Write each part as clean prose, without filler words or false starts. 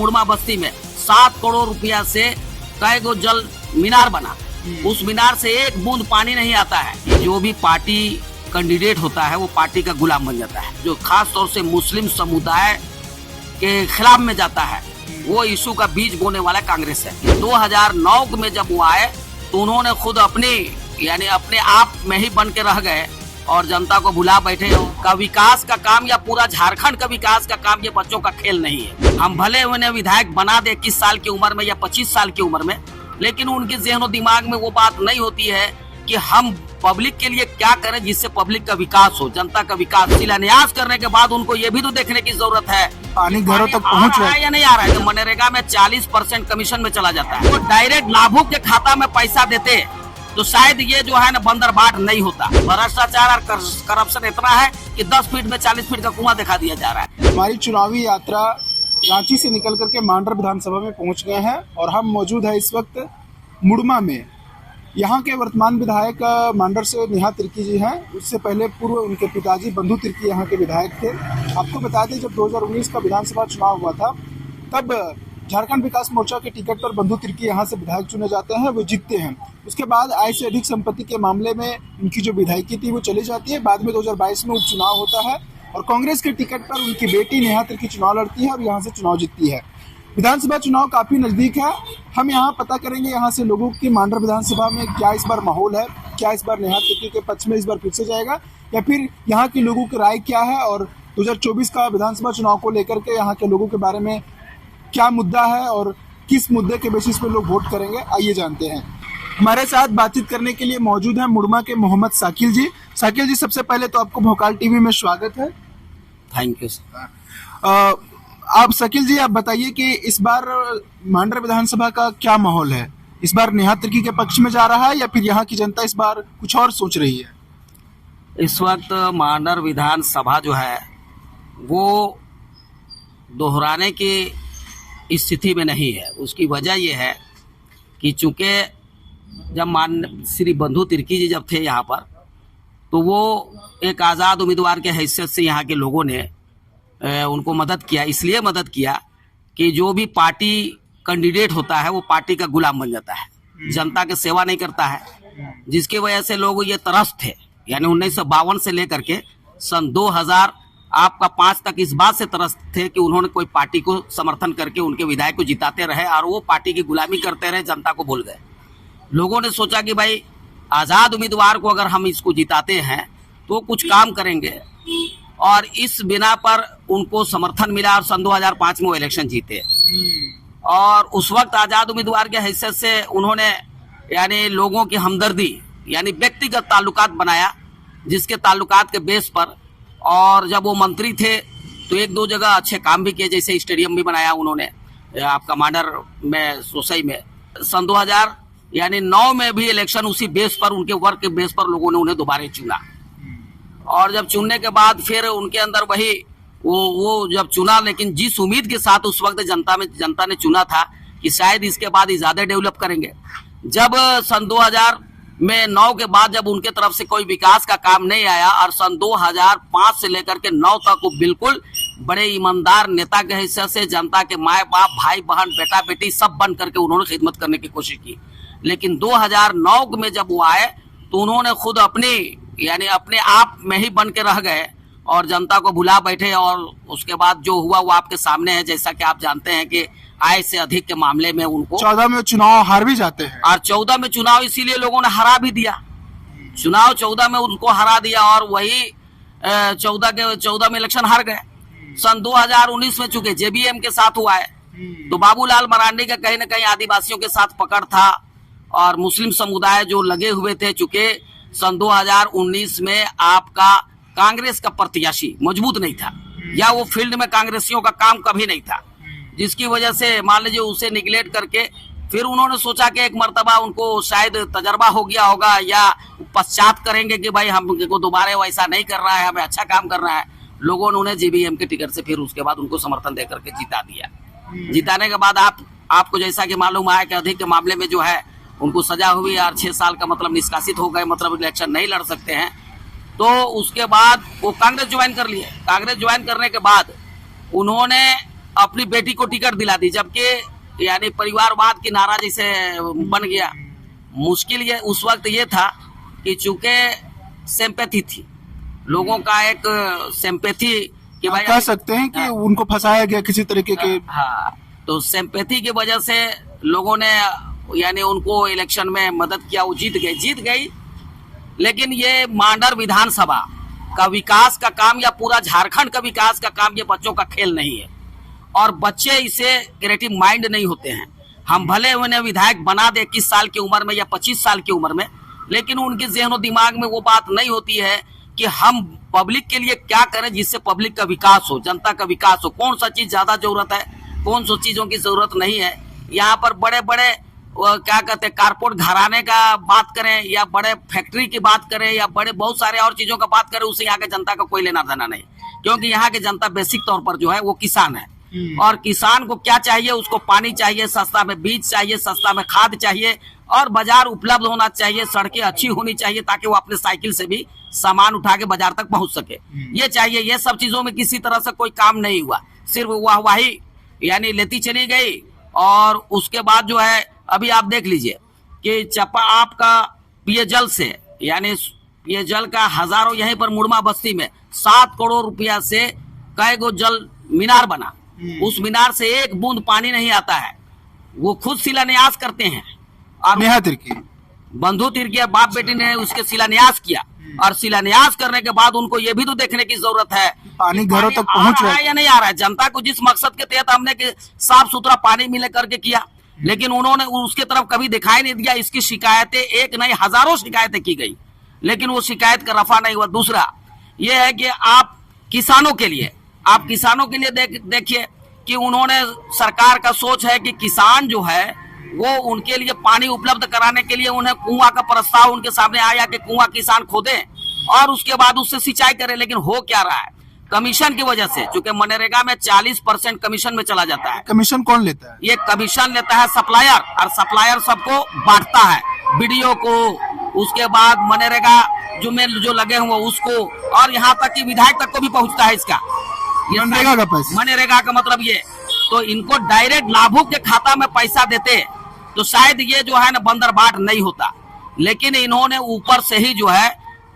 मुड़मा बस्ती में 7 करोड़ रुपया से कई गो जल मीनार बना, उस मीनार से एक बूंद पानी नहीं आता है। जो भी पार्टी कैंडिडेट होता है वो पार्टी का गुलाम बन जाता है। जो खास तौर से मुस्लिम समुदाय के खिलाफ में जाता है वो इशू का बीज बोने वाला कांग्रेस है। 2009 में जब वो आए तो उन्होंने खुद अपने आप में ही बन के रह गए और जनता को भुला बैठे। का विकास का काम या पूरा झारखंड का विकास का काम ये बच्चों का खेल नहीं है। हम भले उन्हें विधायक बना दे 21 साल की उम्र में या 25 साल की उम्र में, लेकिन उनके ज़हन और दिमाग में वो बात नहीं होती है कि हम पब्लिक के लिए क्या करें जिससे पब्लिक का विकास हो, जनता का विकास। शिलान्यास करने के बाद उनको ये भी तो देखने की जरूरत है पानी घरों तक पहुंच रहा है या नहीं आ रहा है। तो मनरेगा में 40% कमीशन में चला जाता है। वो डायरेक्ट लाभुक के खाता में पैसा देते तो शायद ये जो है ना बंदरबाट नहीं होता। भ्रष्टाचार और करप्शन इतना है कि 10 फीट में 40 फीट का कुआं दिखा दिया जा रहा है। हमारी चुनावी यात्रा रांची से निकल करके मांडर विधानसभा में पहुंच गए हैं और हम मौजूद है इस वक्त मुड़मा में। यहाँ के वर्तमान विधायक मांडर से नेहा तिर्की जी हैं। उससे पहले पूर्व उनके पिताजी बंधु तिर्की यहाँ के विधायक थे। आपको बता दें जब 2019 का विधानसभा चुनाव हुआ था तब झारखंड विकास मोर्चा के टिकट पर बंधु तिर्की यहाँ से विधायक चुने जाते हैं, वो जीतते हैं। उसके बाद आय से अधिक संपत्ति के मामले में उनकी जो विधायकी थी वो चली जाती है। बाद में 2022 में उपचुनाव होता है और कांग्रेस के टिकट पर उनकी बेटी नेहा तिर्की चुनाव लड़ती है और यहाँ से चुनाव जीतती है। विधानसभा चुनाव काफी नजदीक है। हम यहाँ पता करेंगे यहाँ से लोगों की मांडर विधानसभा में क्या इस बार माहौल है, क्या इस बार नेहा तिर्की के पक्ष में इस बार फिर से जाएगा या फिर यहाँ के लोगों की राय क्या है और 2024 का विधानसभा चुनाव को लेकर के यहाँ के लोगों के बारे में क्या मुद्दा है और किस मुद्दे के बेसिस पे लोग वोट करेंगे, आइए जानते हैं। हमारे साथ बातचीत करने के लिए मौजूद हैं मुड़मा के मोहम्मद साकिल जी। साकिल जी, सबसे पहले तो आपको भोकाल टीवी में स्वागत है। Thank you sir. आप साकिल जी आप बताइए कि इस बार मांडर विधानसभा का क्या माहौल है? इस बार नेहा तिर्की के पक्ष में जा रहा है या फिर यहाँ की जनता इस बार कुछ और सोच रही है? इस वक्त मांडर विधानसभा जो है वो दोहराने की स्थिति में नहीं है। उसकी वजह यह है कि चूंकि जब श्री बंधु तिर्की जी जब थे यहाँ पर तो वो एक आज़ाद उम्मीदवार के हैसियत से यहाँ के लोगों ने उनको मदद किया। इसलिए मदद किया कि जो भी पार्टी कैंडिडेट होता है वो पार्टी का गुलाम बन जाता है, जनता की सेवा नहीं करता है, जिसकी वजह से लोग ये तरस थे। यानी 1952 से लेकर के सन 2005 तक इस बात से तरस थे कि उन्होंने कोई पार्टी को समर्थन करके उनके विधायक को जिताते रहे और वो पार्टी की गुलामी करते रहे, जनता को भूल गए। लोगों ने सोचा कि भाई आज़ाद उम्मीदवार को अगर हम इसको जिताते हैं तो कुछ काम करेंगे और इस बिना पर उनको समर्थन मिला और सन 2005 में वो इलेक्शन जीते। और उस वक्त आज़ाद उम्मीदवार के हैसियत से उन्होंने यानी लोगों की हमदर्दी यानी व्यक्तिगत ताल्लुकात बनाया, जिसके ताल्लुकात के बेस पर और जब वो मंत्री थे तो 1-2 जगह अच्छे काम भी किए, जैसे स्टेडियम भी बनाया उन्होंने आपका मांडर में सोसाई में। सन 2009 में भी इलेक्शन उसी बेस पर, उनके वर्क के बेस पर लोगों ने उन्हें दोबारा चुना। और जब चुनने के बाद फिर उनके अंदर वही वो जब चुना, लेकिन जिस उम्मीद के साथ उस वक्त जनता ने चुना था कि शायद इसके बाद ही ज़्यादा डेवलप करेंगे। जब सन 2009 के बाद जब उनके तरफ से कोई विकास का काम नहीं आया और सन 2005 से लेकर के 9 तक वो बिल्कुल बड़े ईमानदार नेता के हैसियत से जनता के माए बाप, भाई बहन, बेटा बेटी सब बन करके उन्होंने खिदमत करने की कोशिश की। लेकिन 2009 में जब वो आए तो उन्होंने खुद अपने आप में ही बन के रह गए और जनता को भुला बैठे। और उसके बाद जो हुआ वो आपके सामने है। जैसा कि आप जानते हैं कि आय से अधिक के मामले में उनको 14 में चुनाव हार भी जाते हैं और 14 में चुनाव इसीलिए लोगों ने हरा भी दिया। चुनाव 14 में उनको हरा दिया और वही 14 में इलेक्शन हार गए। सन 2019 में चूंकि जेबीएम के साथ हुआ है तो बाबूलाल मरांडी का कहीं न कहीं आदिवासियों के साथ पकड़ था और मुस्लिम समुदाय जो लगे हुए थे। चूंकि सन 2019 में आपका कांग्रेस का प्रत्याशी मजबूत नहीं था या वो फील्ड में कांग्रेसियों का काम कभी नहीं था, जिसकी वजह से मान लीजिए उसे निगलेक्ट करके फिर उन्होंने सोचा कि एक मर्तबा उनको शायद तजर्बा हो गया होगा या पश्चात करेंगे कि भाई हमको दोबारा वैसा नहीं कर रहा है, हमें अच्छा काम कर रहा है। लोगों ने उन्हें जेबीएम के टिकट से फिर उसके बाद उनको समर्थन दे करके जिता दिया। जिताने के बाद आपको जैसा कि मालूम है कि अधिक के मामले में जो है उनको सजा हुई और 6 साल का मतलब निष्कासित हो गए, मतलब इलेक्शन नहीं लड़ सकते हैं। तो उसके बाद वो कांग्रेस ज्वाइन कर लिए। कांग्रेस ज्वाइन करने के बाद उन्होंने अपनी बेटी को टिकट दिला दी, जबकि यानी परिवारवाद की नारा जैसे बन गया। मुश्किल ये उस वक्त ये था कि चूंकि सिंपैथी थी, लोगों का एक सिंपैथी कि भाई कह सकते हैं कि उनको फंसाया गया किसी तरीके के। हाँ, तो सिंपैथी की वजह से लोगों ने यानी उनको इलेक्शन में मदद किया, वो जीत गई। लेकिन ये मांडर विधानसभा का विकास का काम या पूरा झारखंड का विकास का काम ये बच्चों का खेल नहीं है, और बच्चे इसे क्रिएटिव माइंड नहीं होते हैं। हम भले उन्हें विधायक बना दे 21 साल की उम्र में या 25 साल की उम्र में, लेकिन उनके ज़हन और दिमाग में वो बात नहीं होती है कि हम पब्लिक के लिए क्या करें जिससे पब्लिक का विकास हो, जनता का विकास हो। कौन सा चीज ज्यादा जरूरत है, कौन सी चीजों की जरूरत नहीं है। यहाँ पर बड़े बड़े क्या कहते हैं कारपोरेट घराने का बात करें या बड़े फैक्ट्री की बात करें या बड़े बहुत सारे और चीजों का बात करें, उससे यहाँ के जनता का कोई लेना देना नहीं, क्योंकि यहाँ के जनता बेसिक तौर पर जो है वो किसान है। और किसान को क्या चाहिए, उसको पानी चाहिए, सस्ता में बीज चाहिए, सस्ता में खाद चाहिए, और बाजार उपलब्ध होना चाहिए, सड़कें अच्छी होनी चाहिए ताकि वो अपने साइकिल से भी सामान उठा के बाजार तक पहुंच सके। ये चाहिए। ये सब चीजों में किसी तरह से कोई काम नहीं हुआ, सिर्फ वाहवाही यानी लेती चली गई। और उसके बाद जो है अभी आप देख लीजिए कि चपा आपका पेयजल से यानी पेयजल का हजारों यहीं पर मुड़मा बस्ती में 7 करोड़ रुपया से कई गो जल मीनार बना। उस मीनार से एक बूंद पानी नहीं आता है। वो खुद शिलान्यास करते हैं, और नेहा तिर्की बंधु तिर्की बाप बेटी ने उसके शिलान्यास किया, और शिलान्यास करने के बाद उनको ये भी तो देखने की जरूरत है पानी घरों तक पहुंच रहा है या नहीं आ रहा है। जनता को जिस मकसद के तहत हमने साफ सुथरा पानी मिले करके किया, लेकिन उन्होंने उसके तरफ कभी दिखाई नहीं दिया। इसकी शिकायतें एक नहीं हजारों शिकायतें की गई, लेकिन वो शिकायत का रफा नहीं हुआ। दूसरा ये है कि आप किसानों के लिए देखिए कि उन्होंने सरकार का सोच है कि किसान जो है वो उनके लिए पानी उपलब्ध कराने के लिए उन्हें कुआं का प्रस्ताव उनके सामने आया कि कुआं किसान खोदे और उसके बाद उससे सिंचाई करे। लेकिन हो क्या रहा है, कमीशन की वजह से, चूंकि मनरेगा में 40% कमीशन में चला जाता है। कमीशन कौन लेता है? ये कमीशन लेता है सप्लायर, और सप्लायर सबको बांटता है, बीडीओ को, उसके बाद मनरेगा जो लगे हुए उसको, और यहाँ तक कि विधायक तक को भी पहुंचता है इसका। मनरेगा का पैसा, मनरेगा का मतलब ये, तो इनको डायरेक्ट लाभुक के खाता में पैसा देते तो शायद ये जो है ना बंदर बाट नहीं होता। लेकिन इन्होंने ऊपर से ही जो है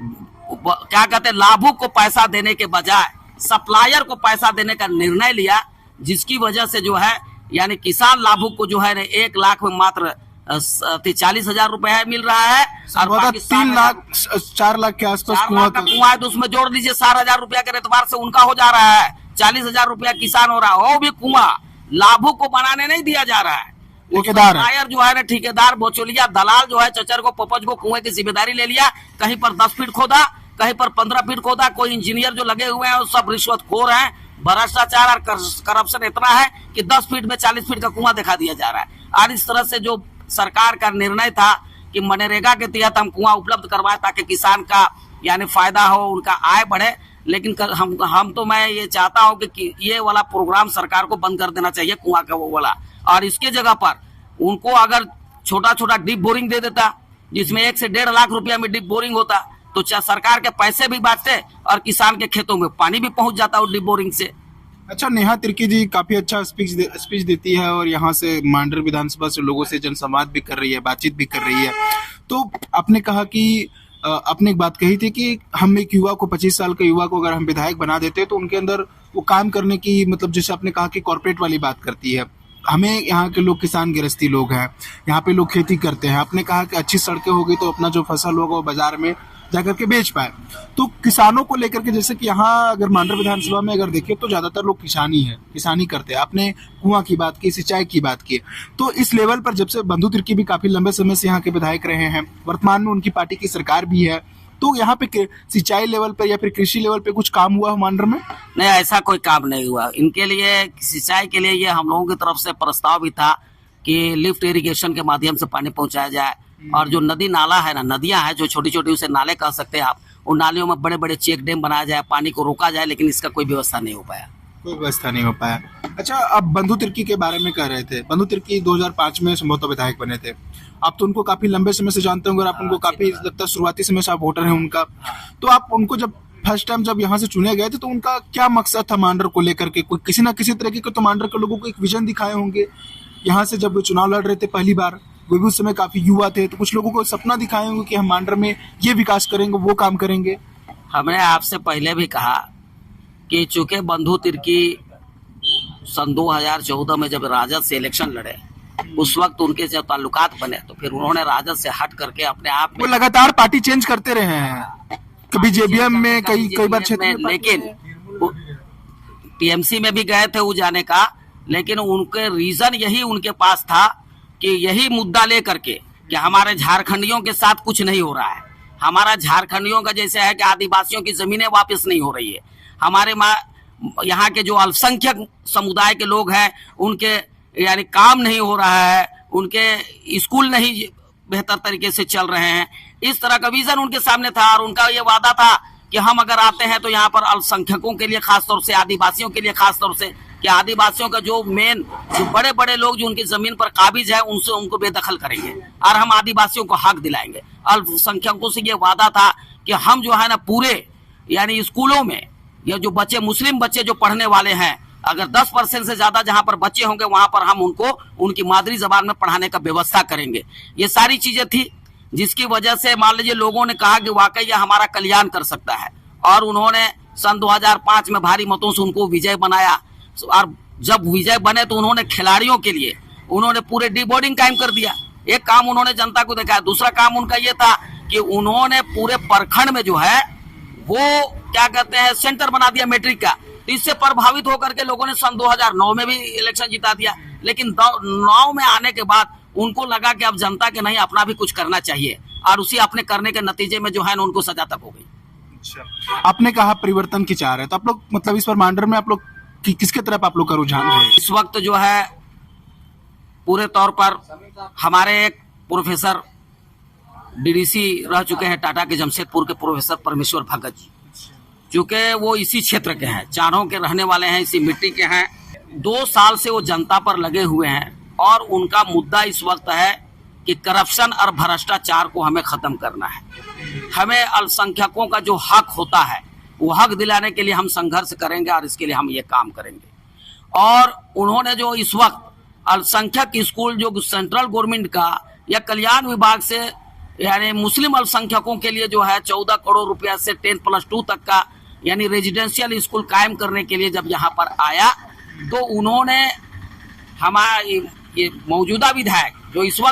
क्या कहते हैं लाभुक को पैसा देने के बजाय सप्लायर को पैसा देने का निर्णय लिया, जिसकी वजह से जो है यानी किसान लाभुक को जो है 1 लाख में मात्र 40,000 रुपए मिल रहा है, और 3 लाख 4 लाख के आसपास कुआं है, तो उसमें जोड़ लीजिए 4,000 रुपया के एतबार से उनका हो जा रहा है 40,000 रुपया किसान हो रहा है। वो भी कुआं लाभुक को बनाने नहीं दिया जा रहा है। ठेकेदार जो है ना, ठेकेदार बोचोलिया दलाल जो है चचर को पपज को कुएं की जिम्मेदारी ले लिया। कहीं पर 10 फीट खोदा, कहीं पर 15 फीट खोदा। कोई इंजीनियर जो लगे हुए हैं वो सब रिश्वतखोर हैं। भ्रष्टाचार और करप्शन इतना है कि 10 फीट में 40 फीट का कुआं दिखा दिया जा रहा है। और इस तरह से जो सरकार का निर्णय था कि मनरेगा के तहत हम कुआं उपलब्ध करवाए ताकि किसान का यानी फायदा हो, उनका आय बढ़े। लेकिन हम तो मैं ये चाहता हूं कि ये वाला प्रोग्राम सरकार को बंद कर देना चाहिए कुआं का वो वाला, और इसके जगह पर उनको अगर छोटा छोटा डीप बोरिंग दे देता जिसमें 1 से 1.5 लाख रुपया में डीप बोरिंग होता तो सरकार के पैसे भी बांटते और किसान के खेतों में पानी भी पहुंच जाता वो डीप बोरिंग से। अच्छा, नेहा तिर्की जी काफी अच्छा स्पीच देती है और यहाँ से मांडर विधानसभा से लोगों से जनसंवाद भी कर रही है, बातचीत भी कर रही है। तो आपने कहा कि आपने एक बात कही थी कि हम एक युवा को 25 साल के युवा को अगर हम विधायक बना देते तो उनके अंदर वो काम करने की मतलब जैसे आपने कहा कि कॉर्पोरेट वाली बात करती है। हमें यहाँ के लोग किसान गृहस्थी लोग हैं, यहाँ पे लोग खेती करते हैं। आपने कहा कि अच्छी सड़कें होगी तो अपना जो फसल होगा वो बाजार में जाकर के बेच पाए। तो किसानों को लेकर के जैसे कि यहाँ अगर मांडर विधानसभा में अगर देखें तो ज्यादातर लोग किसानी करते हैं। आपने कुआं की बात की, सिंचाई की बात की, तो इस लेवल पर जब से बंधु तिर्की भी काफी लंबे समय से यहाँ के विधायक रहे हैं, वर्तमान में उनकी पार्टी की सरकार भी है, तो यहाँ पे सिंचाई लेवल पर या फिर कृषि लेवल पे कुछ काम हुआ मांडर में? नहीं, ऐसा कोई काम नहीं हुआ। इनके लिए सिंचाई के लिए ये हम लोगों की तरफ से प्रस्ताव भी था कि लिफ्ट इरिगेशन के माध्यम से पानी पहुंचाया जाए, और जो नदी नाला है ना, नदियां हैं जो छोटी छोटी उसे नाले कह सकते हैं आप, उन नालियों में बड़े बड़े चेक डैम बनाया जाए, पानी को रोका जाए, लेकिन इसका कोई व्यवस्था नहीं हो पाया। कोई व्यवस्था नहीं हो पाया। अच्छा, अब बंधु तिर्की के बारे में कह रहे थे। बंधु तिर्की 2005 में संभवतः विधायक बने थे। आप तो उनको काफी लंबे समय से जानते होंगे और आप उनको काफी लगता है शुरुआती समय से आप वोटर हैं उनका। तो आप उनको जब फर्स्ट टाइम जब यहाँ से चुने गए थे तो उनका क्या मकसद था मांडर को लेकर के? कोई किसी ना किसी तरीके को तो मांडर के लोगों को एक विजन दिखाए होंगे। यहाँ से जब वो चुनाव लड़ रहे थे पहली बार, वो भी उस समय काफी युवा थे, तो कुछ लोगों को सपना दिखाए होंगे कि हम मांडर में ये विकास करेंगे, वो काम करेंगे। हमने आपसे पहले भी कहा कि चूंकि बंधु तिर्की सन 2014 में जब राजद से इलेक्शन लड़े, उस वक्त उनके जब ताल्लुकात बने तो फिर उन्होंने राजद से हट करके अपने आप वो लगातार पार्टी चेंज करते रहे हैं, कभी जेबीएम में, कई बार क्षेत्र में, लेकिन टीएमसी में भी गए थे वो जाने का, लेकिन उनके रीजन यही उनके पास था कि यही मुद्दा लेकर के कि हमारे झारखंडियों के साथ कुछ नहीं हो रहा है, हमारा झारखंडियों का जैसे है कि आदिवासियों की जमीनें वापस नहीं हो रही है, हमारे यहाँ के जो अल्पसंख्यक समुदाय के लोग हैं उनके यानी काम नहीं हो रहा है, उनके स्कूल नहीं बेहतर तरीके से चल रहे हैं। इस तरह का विजन उनके सामने था और उनका ये वादा था कि हम अगर आते हैं तो यहाँ पर अल्पसंख्यकों के लिए खासतौर से, आदिवासियों के लिए खासतौर से, कि आदिवासियों का जो मेन जो बड़े बड़े लोग जो उनकी जमीन पर काबिज है उनसे उनको बेदखल करेंगे और हम आदिवासियों को हक दिलाएंगे। अल्पसंख्यकों से ये वादा था कि हम जो है ना पूरे यानी स्कूलों में ये जो बच्चे, मुस्लिम बच्चे जो पढ़ने वाले हैं, अगर 10% से ज्यादा जहां पर बच्चे होंगे वहां पर हम उनको उनकी मादरी जबान में पढ़ाने का व्यवस्था करेंगे। ये सारी चीजें थी जिसकी वजह से मान लीजिए लोगों ने कहा कि वाकई यह हमारा कल्याण कर सकता है और उन्होंने सन 2005 में भारी मतों से उनको विजय बनाया और जब विजय बने तो उन्होंने खिलाड़ियों के लिए उन्होंने पूरे डीबोर्डिंग कायम कर दिया। एक काम उन्होंने जनता को दिखाया। दूसरा काम उनका ये था कि उन्होंने पूरे प्रखंड में जो है वो क्या कहते हैं सेंटर बना दिया मैट्रिक का। तो इससे प्रभावित होकर के लोगों ने सन 2009 में भी इलेक्शन जिता दिया, लेकिन 9 में आने के बाद उनको लगा कि अब जनता के नहीं अपना भी कुछ करना चाहिए और उसी अपने करने के नतीजे में जो है ना उनको सजा तक हो गई। अच्छा, आपने कहा परिवर्तन की चाह रहे, तो आप लोग मतलब इस बार मांडर में आप लोग किसके तरफ आप लोग का रुझान है? इस वक्त जो है पूरे तौर पर हमारे एक प्रोफेसर डीडीसी रह चुके हैं टाटा के जमशेदपुर के प्रोफेसर परमेश्वर भगत जी, चूंकि वो इसी क्षेत्र के हैं, चारों के रहने वाले हैं, इसी मिट्टी के हैं। 2 साल से वो जनता पर लगे हुए हैं और उनका मुद्दा इस वक्त है कि करप्शन और भ्रष्टाचार को हमें खत्म करना है। हमें अल्पसंख्यकों का जो हक होता है वो हक दिलाने के लिए हम संघर्ष करेंगे और इसके लिए हम ये काम करेंगे। और उन्होंने जो इस वक्त अल्पसंख्यक स्कूल जो सेंट्रल गवर्नमेंट का या कल्याण विभाग से यानी मुस्लिम अल्पसंख्यकों के लिए जो है 14 करोड़ रुपया से 10+2 तक का यानी रेजिडेंशियल स्कूल कायम करने के लिए जब यहाँ पर आया तो उन्होंने हमारे ये मौजूदा विधायक जो इस वक्त